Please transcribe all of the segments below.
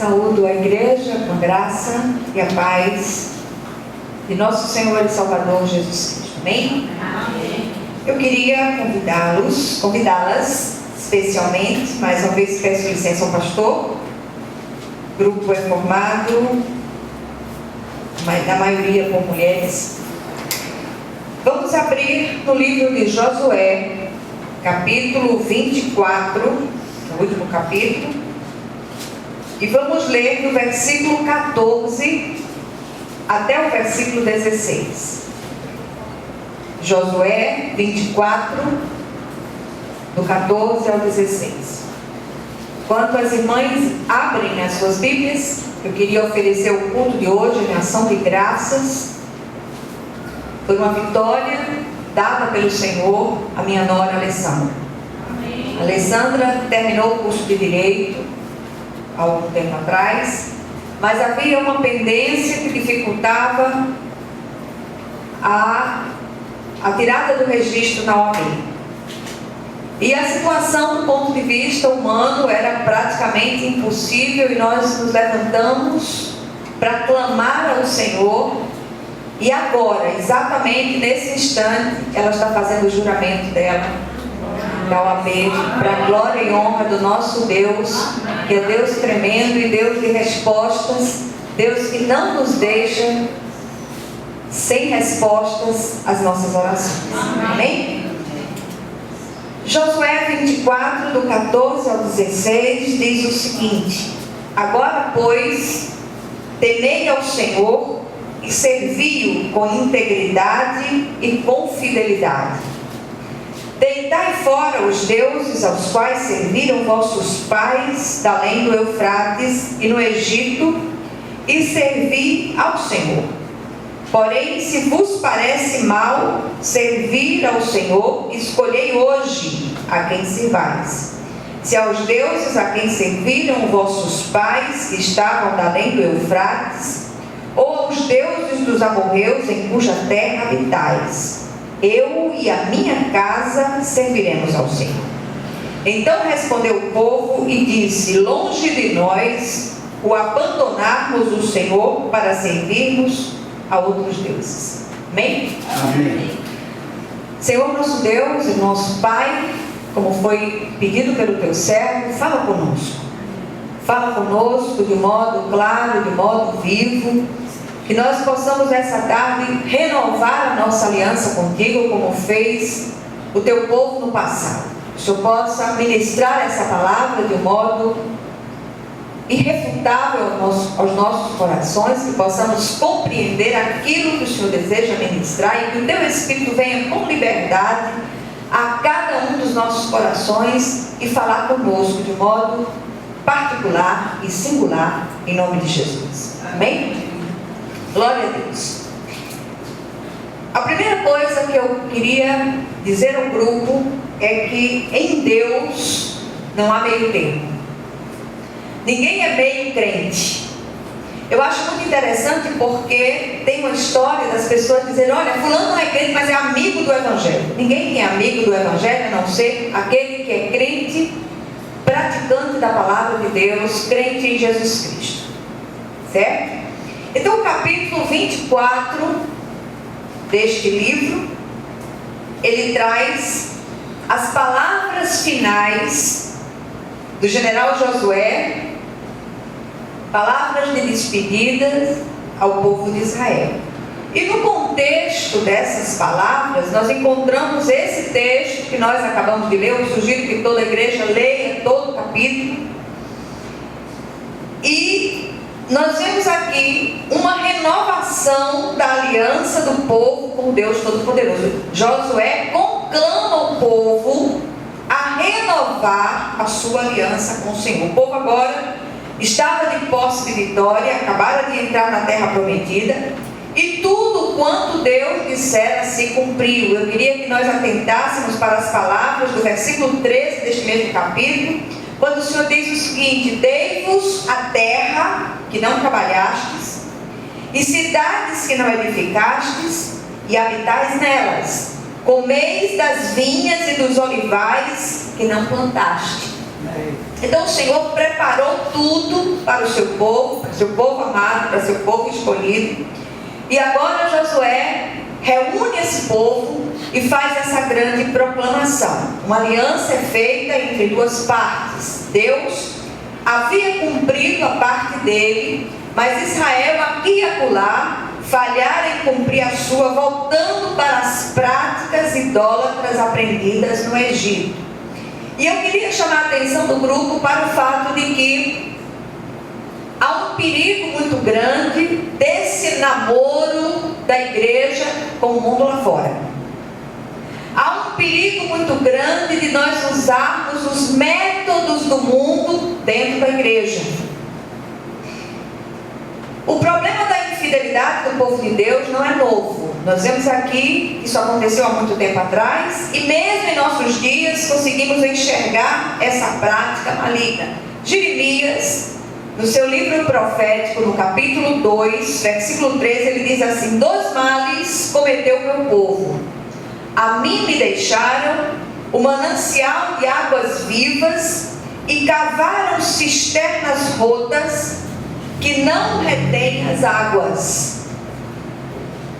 Saúdo a igreja com graça e a paz de nosso Senhor e Salvador Jesus Cristo. Amém? Amém. Eu queria convidá-las especialmente, mais uma vez peço licença ao pastor. O grupo é formado, na maioria por mulheres. Vamos abrir no livro de Josué, capítulo 24, o último capítulo, e vamos ler do versículo 14 até o versículo 16. Josué 24, do 14 ao 16. Enquanto as irmãs abrem as suas Bíblias, eu queria oferecer o culto de hoje em ação de graças por uma vitória dada pelo Senhor à minha nora Alessandra. Amém. Alessandra terminou o curso de Direito há algum tempo atrás, mas havia uma pendência que dificultava a tirada do registro na OAB. E a situação do ponto de vista humano era praticamente impossível, e nós nos levantamos para clamar ao Senhor. E agora, exatamente nesse instante, ela está fazendo o juramento dela da OAB, para a glória e honra do nosso Deus, que é Deus tremendo e Deus de respostas, Deus que não nos deixa sem respostas às nossas orações. Amém? Josué 24, do 14 ao 16, diz o seguinte: agora, pois, temei ao Senhor e servi-o com integridade e com fidelidade. Deitai fora os deuses aos quais serviram vossos pais da além do Eufrates e no Egito, e servi ao Senhor. Porém, se vos parece mal servir ao Senhor, escolhei hoje a quem sirvais. Se aos deuses a quem serviram vossos pais que estavam da além do Eufrates, ou aos deuses dos amorreus em cuja terra habitais, eu e a minha casa serviremos ao Senhor. Então respondeu o povo e disse: longe de nós o abandonarmos o Senhor para servirmos a outros deuses. Amém? Amém. Senhor nosso Deus e nosso Pai, como foi pedido pelo teu servo, fala conosco. Fala conosco de modo claro, de modo vivo, que nós possamos nessa tarde renovar a nossa aliança contigo, como fez o teu povo no passado. Que o Senhor possa ministrar essa palavra de um modo irrefutável aos nossos corações, que possamos compreender aquilo que o Senhor deseja ministrar, e que o teu Espírito venha com liberdade a cada um dos nossos corações e falar conosco de modo particular e singular, em nome de Jesus. Amém? Glória a Deus. A primeira coisa que eu queria dizer ao grupo é que em Deus não há meio termo. Ninguém é meio crente. Eu acho muito interessante porque tem uma história das pessoas dizerem: olha, fulano não é crente, mas é amigo do Evangelho. Ninguém é amigo do Evangelho a não ser aquele que é crente, praticante da palavra de Deus, crente em Jesus Cristo. Certo? Então o capítulo 24 deste livro, ele traz as palavras finais do general Josué, palavras de despedida ao povo de Israel. E no contexto dessas palavras, nós encontramos esse texto que nós acabamos de ler. Eu sugiro que toda a igreja leia todo o capítulo. E nós vemos aqui uma renovação da aliança do povo com Deus Todo-Poderoso. Josué conclama o povo a renovar a sua aliança com o Senhor. O povo agora estava de posse de vitória, acabara de entrar na terra prometida, e tudo quanto Deus dissera se cumpriu. Eu queria que nós atentássemos para as palavras do versículo 13 deste mesmo capítulo, quando o Senhor diz o seguinte: dei-vos a terra que não trabalhastes, e cidades que não edificastes, e habitais nelas. Comeis das vinhas e dos olivais que não plantaste. Então o Senhor preparou tudo para o seu povo amado, para o seu povo escolhido. E agora Josué reúne esse povo e faz essa grande proclamação. Uma aliança é feita entre duas partes. Deus havia cumprido a parte dele, mas Israel aqui e acolá falhara em cumprir a sua, voltando para as práticas idólatras aprendidas no Egito. E eu queria chamar a atenção do grupo para o fato de que há um perigo muito grande desse namoro da igreja com o mundo lá fora. Há um perigo muito grande de nós usarmos os métodos do mundo dentro da igreja. O problema da infidelidade do povo de Deus não é novo. Nós vemos aqui que isso aconteceu há muito tempo atrás, e mesmo em nossos dias conseguimos enxergar essa prática maligna. Jeremias, no seu livro profético, no capítulo 2, versículo 13, ele diz assim: 2 males cometeu o meu povo. A mim me deixaram o manancial de águas vivas e cavaram cisternas rotas que não retém as águas.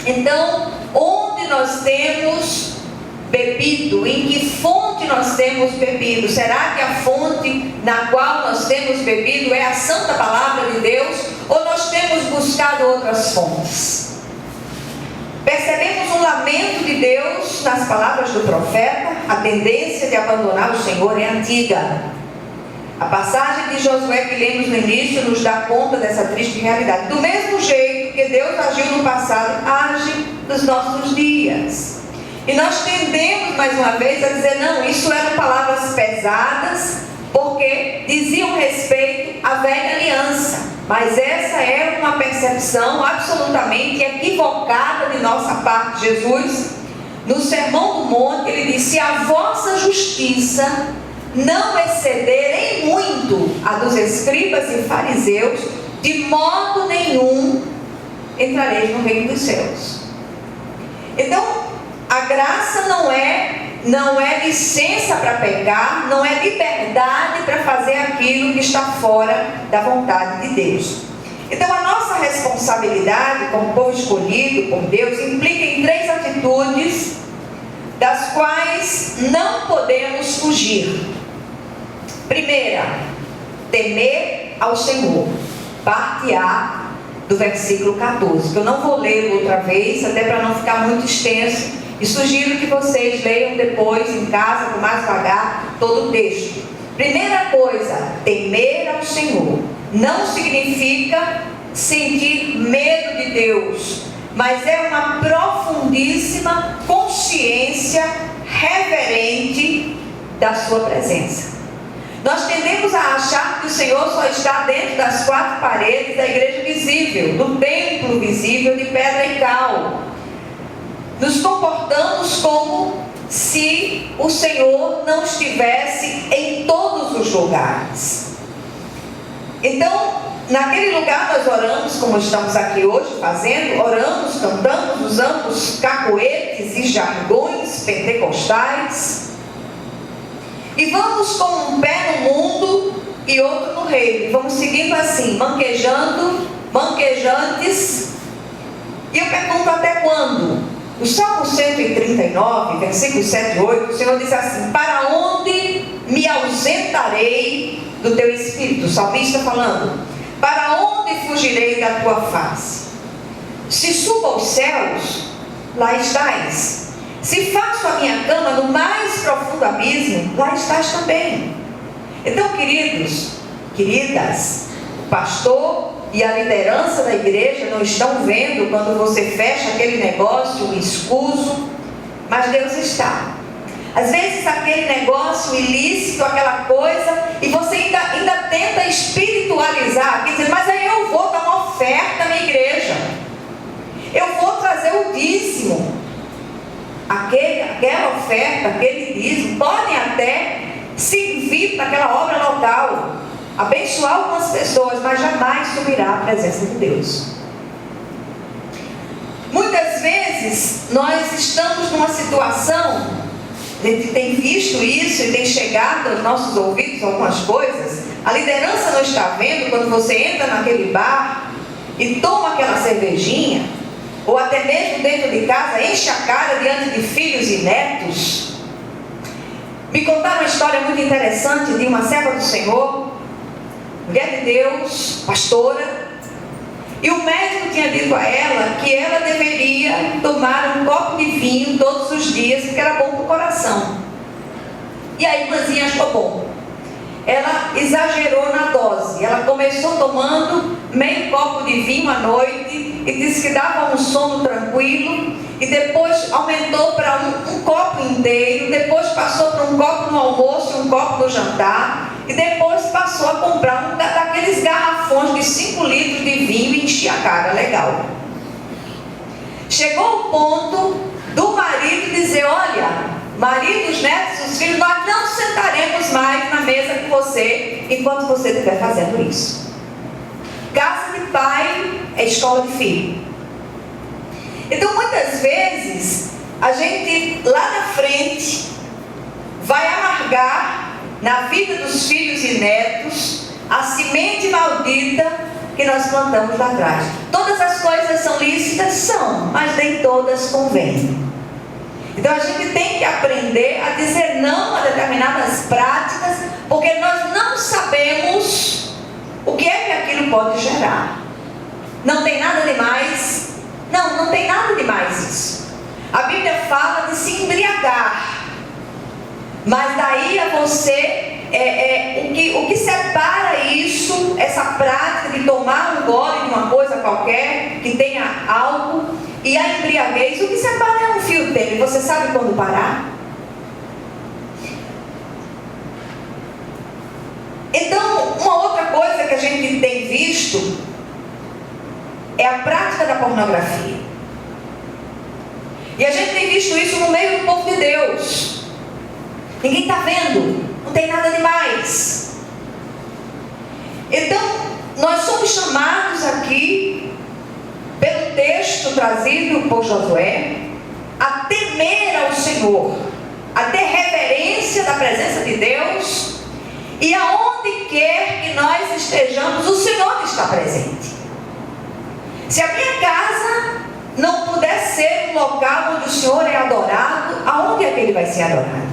Então, onde nós temos bebido? Em que fonte nós temos bebido? Será que a fonte na qual nós temos bebido é a santa palavra de Deus? Ou nós temos buscado outras fontes? Percebemos um lamento de Deus nas palavras do profeta. A tendência de abandonar o Senhor é antiga. A passagem de Josué que lemos no início nos dá conta dessa triste realidade. Do mesmo jeito que Deus agiu no passado, age nos nossos dias. E nós tendemos mais uma vez a dizer: não, isso eram palavras pesadas, porque diziam respeito à velha aliança. Mas essa é uma percepção absolutamente equivocada de nossa parte. Jesus, no Sermão do Monte, ele disse: se a vossa justiça não exceder em muito a dos escribas e fariseus, de modo nenhum entrareis no reino dos céus. Então, a graça não é licença para pecar, não é liberdade para fazer aquilo que está fora da vontade de Deus. Então, a nossa responsabilidade como povo escolhido por Deus implica em 3 atitudes das quais não podemos fugir. Primeira, temer ao Senhor. Parte A do versículo 14, que eu não vou ler outra vez, até para não ficar muito extenso, e sugiro que vocês leiam depois em casa, com mais vagar, todo o texto. Primeira coisa, temer ao Senhor. Não significa sentir medo de Deus, mas é uma profundíssima consciência reverente da sua presença. Nós tendemos a achar que o Senhor só está dentro das 4 paredes da igreja visível, do templo visível de pedra e cal. Nos comportamos como se o Senhor não estivesse em todos os lugares. Então, naquele lugar nós oramos, como estamos aqui hoje fazendo, oramos, cantamos, usamos cacoetes e jargões pentecostais, e vamos com um pé no mundo e outro no reino. Vamos seguindo assim, manquejantes. E eu pergunto: até quando? O Salmo 139, versículos 7 e 8, o Senhor diz assim: para onde me ausentarei do teu espírito? O salmista falando: para onde fugirei da tua face? Se subo aos céus, lá estás. Se faço a minha cama no mais profundo abismo, lá estás também. Então, queridos, queridas, o pastor e a liderança da igreja não estão vendo quando você fecha aquele negócio escuso, mas Deus está. Às vezes aquele negócio ilícito, aquela coisa, e você ainda tenta espiritualizar, quer dizer: mas aí eu vou dar uma oferta na igreja, eu vou trazer o dízimo. Aquela oferta, aquele dízimo, podem até servir para aquela obra local, abençoar algumas pessoas, mas jamais subirá à presença de Deus. Muitas vezes nós estamos numa situação a gente tem visto isso e tem chegado aos nossos ouvidos algumas coisas. A liderança não está vendo quando você entra naquele bar e toma aquela cervejinha, ou até mesmo dentro de casa, enche a cara diante de filhos e netos. Me contaram uma história muito interessante de uma serva do Senhor, mulher de Deus, pastora, e o médico tinha dito a ela que ela deveria tomar um copo de vinho todos os dias, porque era bom para o coração. E a irmãzinha achou bom. Ela exagerou na dose. Ela começou tomando meio copo de vinho à noite e disse que dava um sono tranquilo, e depois aumentou para um copo inteiro, depois passou para um copo no almoço e um copo no jantar, e depois passou a comprar daqueles garrafões de 5 litros de vinho e enchia a cara. Legal. Chegou o ponto do marido dizer: olha, marido, os netos, os filhos, nós não sentaremos mais na mesa com você enquanto você estiver fazendo isso. Casa de pai é escola de filho. Então, muitas vezes, a gente lá na frente vai amargar na vida dos filhos e netos a semente maldita que nós plantamos lá atrás. Todas as coisas são lícitas? São, mas nem todas convêm. Então a gente tem que aprender a dizer não a determinadas práticas, porque nós não sabemos o que é que aquilo pode gerar. Não tem nada demais. Não tem nada demais isso. A Bíblia fala de se embriagar, mas daí a você, o que separa isso, essa prática de tomar um gole de uma coisa qualquer, que tenha álcool, e a embriaguez, o que separa é um fio tênue. Você sabe quando parar? Então, uma outra coisa que a gente tem visto é a prática da pornografia. E a gente tem visto isso no meio do povo de Deus. Ninguém está vendo, não tem nada demais. Então, nós somos chamados aqui, pelo texto trazido por Josué, a temer ao Senhor, a ter reverência da presença de Deus, e aonde quer que nós estejamos, o Senhor está presente. Se a minha casa não puder ser um local onde o Senhor é adorado, aonde é que Ele vai ser adorado?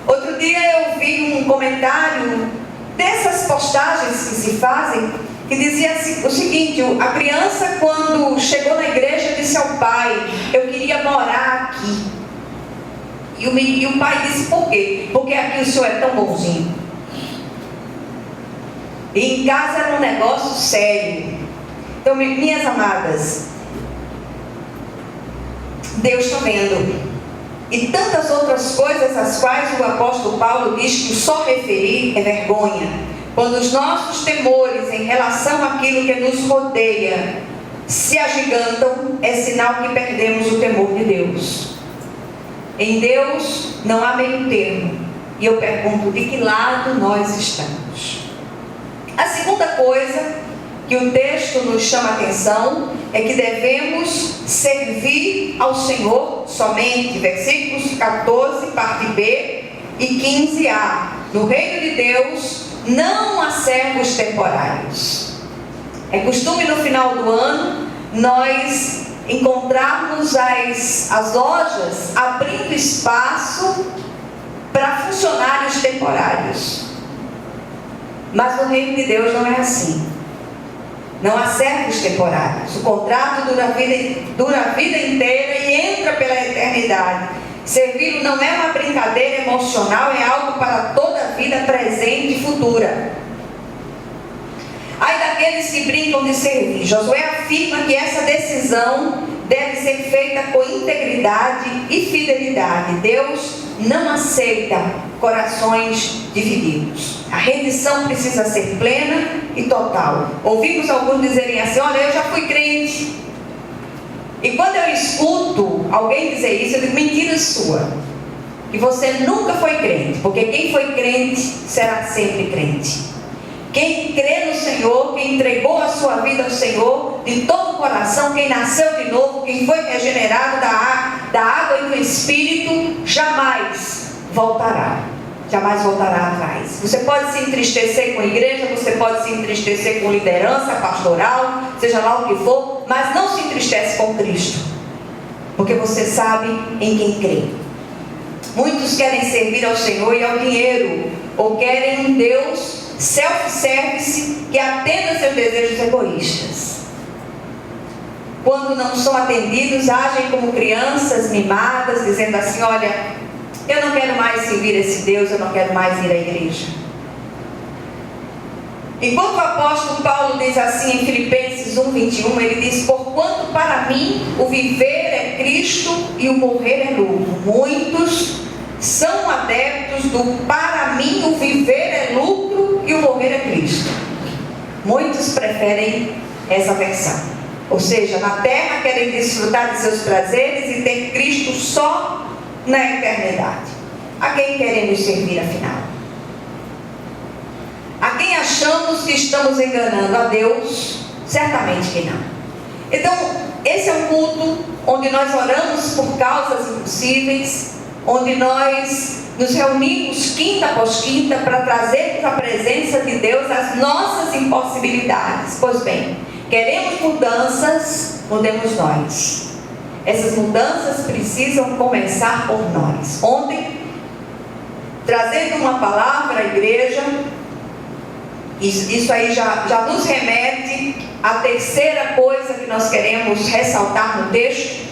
Outro dia eu vi um comentário dessas postagens que se fazem, que dizia assim, o seguinte: a criança, quando chegou na igreja, disse ao pai: eu queria morar aqui. E o pai disse: por quê? Porque aqui o senhor é tão bonzinho. E em casa era um negócio sério. Então, minhas amadas, Deus está vendo. E tantas outras coisas às quais o apóstolo Paulo diz que só referir é vergonha. Quando os nossos temores em relação àquilo que nos rodeia se agigantam, é sinal que perdemos o temor de Deus. Em Deus não há meio termo. E eu pergunto: de que lado nós estamos? A segunda coisa que o texto nos chama a atenção é que devemos servir ao Senhor somente. Versículos 14, parte B e 15a. No reino de Deus não há servos temporários. É costume no final do ano nós encontrarmos as lojas abrindo espaço para funcionários temporários. Mas no reino de Deus não é assim. Não há servos temporários. O contrato dura a vida inteira e entra pela eternidade. Servir não é uma brincadeira emocional, é algo para toda a vida presente e futura. Ai daqueles que brincam de servir. Josué afirma que essa decisão deve ser feita com integridade e fidelidade. Deus não aceita corações divididos. A rendição precisa ser plena e total. Ouvimos alguns dizerem assim: olha, eu já fui crente. E quando eu escuto alguém dizer isso, eu digo: mentira sua, que você nunca foi crente, porque quem foi crente será sempre crente. Quem crê no Senhor, quem entregou a sua vida ao Senhor de todo o coração, quem nasceu de novo, quem foi regenerado da da água e do Espírito, jamais voltará atrás. Você pode se entristecer com a igreja, você pode se entristecer com liderança pastoral, seja lá o que for, mas não se entristece com Cristo, porque você sabe em quem crê. Muitos querem servir ao Senhor e ao dinheiro, ou querem um Deus self-service que atenda seus desejos egoístas. Quando não são atendidos, agem como crianças mimadas, dizendo assim: olha, eu não quero mais servir esse Deus, eu não quero mais ir à igreja. Enquanto o apóstolo Paulo diz assim em Filipenses 1:21, ele diz: porquanto para mim o viver é Cristo e o morrer é lucro. Muitos são adeptos do para mim o viver é lucro e o morrer é Cristo. Muitos preferem essa versão. Ou seja, na terra querem desfrutar de seus prazeres e ter Cristo só na eternidade. A quem queremos servir afinal? A quem achamos que estamos enganando? A Deus? Certamente que não. Então, esse é um culto onde nós oramos por causas impossíveis, onde nós nos reunimos quinta após quinta para trazermos à presença de Deus as nossas impossibilidades. Pois bem, queremos mudanças, mudemos nós. Essas mudanças precisam começar por nós. Ontem, trazendo uma palavra à igreja, isso aí já nos remete à terceira coisa que nós queremos ressaltar no texto,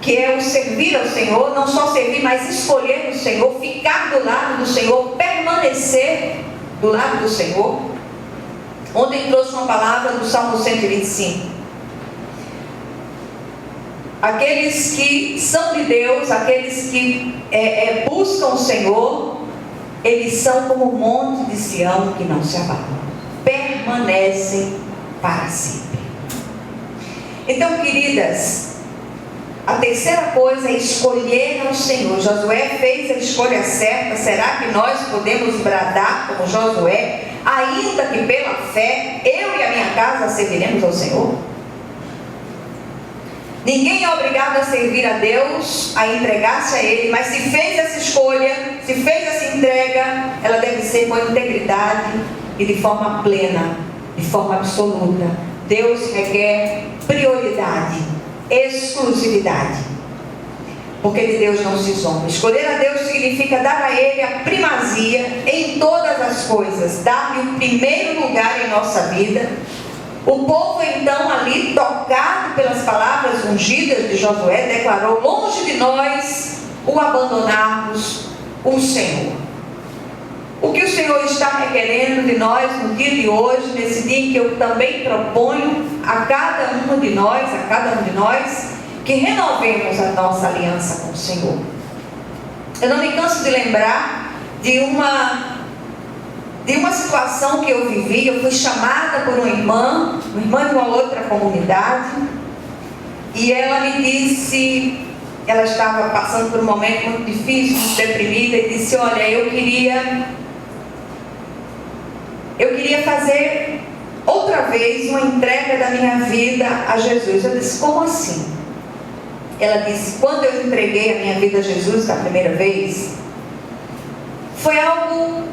que é o servir ao Senhor. Não só servir, mas escolher o Senhor, ficar do lado do Senhor, permanecer do lado do Senhor. Ontem trouxe uma palavra do Salmo 125. Aqueles que são de Deus, aqueles que buscam o Senhor, eles são como o monte de Sião que não se abala, permanecem para sempre. Então, queridas, a terceira coisa é escolher ao Senhor. Josué fez a escolha certa. Será que nós podemos bradar como Josué, ainda que pela fé, eu e a minha casa serviremos ao Senhor? Ninguém é obrigado a servir a Deus, a entregar-se a Ele, mas se fez essa escolha, se fez essa entrega, ela deve ser com integridade e de forma plena, de forma absoluta. Deus requer prioridade, exclusividade, porque de Deus não se zomba. Escolher a Deus significa dar a Ele a primazia em todas as coisas, dar-lhe o primeiro lugar em nossa vida. O povo então, ali tocado pelas palavras ungidas de Josué, declarou: longe de nós o abandonarmos o Senhor. O que o Senhor está requerendo de nós no dia de hoje, nesse dia em que eu também proponho a cada um de nós, que renovemos a nossa aliança com o Senhor. Eu não me canso de lembrar de uma situação que eu vivi. Eu fui chamada por uma irmã de uma outra comunidade, e ela me disse, ela estava passando por um momento muito difícil, muito deprimida, e disse: olha, eu queria fazer outra vez uma entrega da minha vida a Jesus. Eu disse: como assim? Ela disse: quando eu entreguei a minha vida a Jesus da primeira vez, foi algo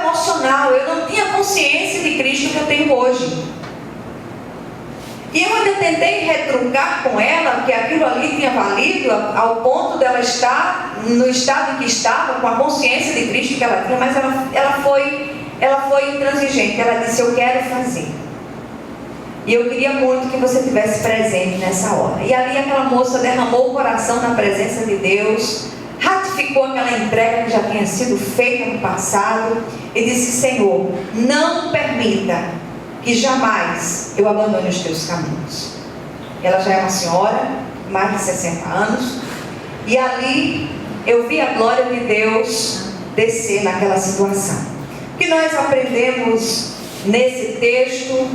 emocional. Eu não tinha consciência de Cristo que eu tenho hoje. E eu ainda tentei retrucar com ela que aquilo ali tinha valido ao ponto dela estar no estado em que estava, com a consciência de Cristo que ela tinha, mas ela foi intransigente. Ela disse: eu quero fazer. E eu queria muito que você estivesse presente nessa hora. E ali aquela moça derramou o coração na presença de Deus, ratificou aquela entrega que já tinha sido feita no passado e disse: Senhor, não permita que jamais eu abandone os teus caminhos. Ela já é uma senhora, mais de 60 anos, e ali eu vi a glória de Deus descer naquela situação. O que nós aprendemos nesse texto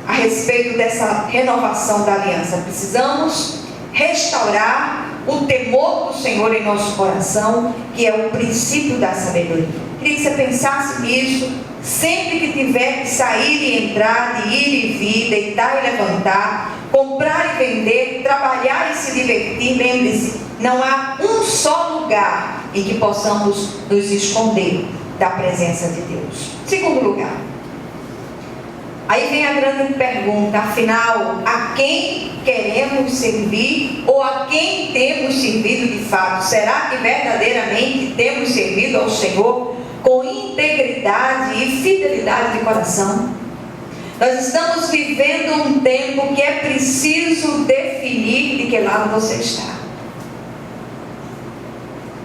a respeito dessa renovação da aliança? Precisamos restaurar o temor do Senhor em nosso coração, que é o princípio da sabedoria. Queria que você pensasse nisso, sempre que tiver que sair e entrar, de ir e vir, deitar e levantar, comprar e vender, trabalhar e se divertir, lembre-se, não há um só lugar em que possamos nos esconder da presença de Deus. Segundo lugar, aí vem a grande pergunta, afinal, a quem queremos servir ou a quem temos servido de fato? Será que verdadeiramente temos servido ao Senhor com integridade e fidelidade de coração? Nós estamos vivendo um tempo que é preciso definir de que lado você está.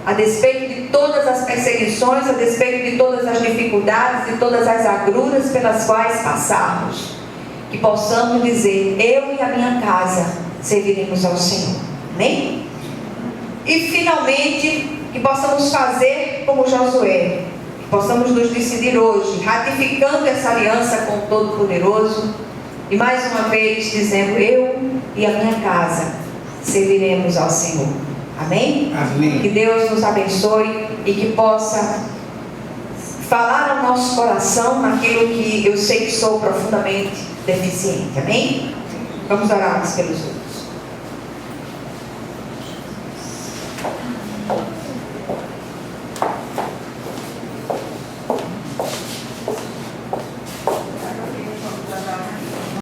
A despeito de todas as perseguições, a despeito de todas as dificuldades, de todas as agruras pelas quais passarmos, que possamos dizer, eu e a minha casa serviremos ao Senhor. Amém? E finalmente, que possamos fazer como Josué, que possamos nos decidir hoje, ratificando essa aliança com o Todo-Poderoso, e mais uma vez dizendo, eu e a minha casa serviremos ao Senhor. Amém? Amém. Que Deus nos abençoe e que possa falar ao nosso coração naquilo que eu sei que sou profundamente deficiente. Amém? Vamos orar uns pelos outros.